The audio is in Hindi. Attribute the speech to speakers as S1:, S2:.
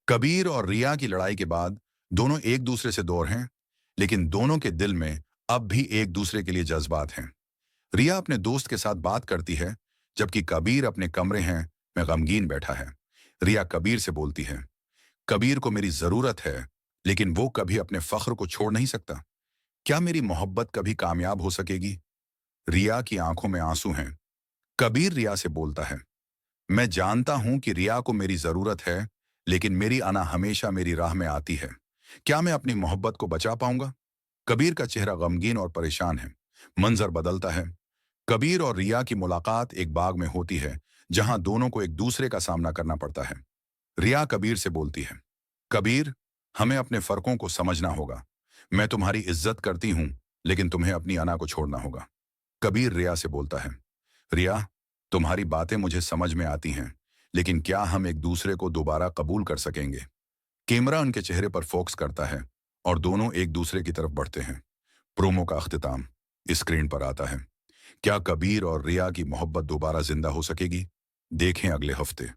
S1: कबीर और रिया की लड़ाई के बाद दोनों एक दूसरे से दूर हैं, लेकिन दोनों के दिल में अब भी एक दूसरे के लिए जज्बात हैं। रिया अपने दोस्त के साथ बात करती है, जबकि कबीर अपने कमरे में गमगीन बैठा है। रिया कबीर से बोलती है, कबीर को मेरी जरूरत है, लेकिन वो कभी अपने फख्र को छोड़ नहीं सकता। क्या मेरी मोहब्बत कभी कामयाब हो सकेगी? रिया की आंखों में आंसू हैं। कबीर रिया से बोलता है, मैं जानता हूं कि रिया को मेरी जरूरत है, लेकिन मेरी अना हमेशा मेरी राह में आती है। क्या मैं अपनी मोहब्बत को बचा पाऊंगा? कबीर का चेहरा गमगीन और परेशान है। मंजर बदलता है। कबीर और रिया की मुलाकात एक बाग में होती है, जहां दोनों को एक दूसरे का सामना करना पड़ता है। रिया कबीर से बोलती है, कबीर, हमें अपने फर्कों को समझना होगा। मैं तुम्हारी इज्जत करती हूं, लेकिन तुम्हें अपनी अना को छोड़ना होगा। कबीर रिया से बोलता है, रिया, तुम्हारी बातें मुझे समझ में आती हैं, लेकिन क्या हम एक दूसरे को दोबारा कबूल कर सकेंगे? कैमरा उनके चेहरे पर फोकस करता है और दोनों एक दूसरे की तरफ बढ़ते हैं। प्रोमो का अख्तिताम स्क्रीन पर आता है। क्या कबीर और रिया की मोहब्बत दोबारा जिंदा हो सकेगी? देखें अगले हफ्ते।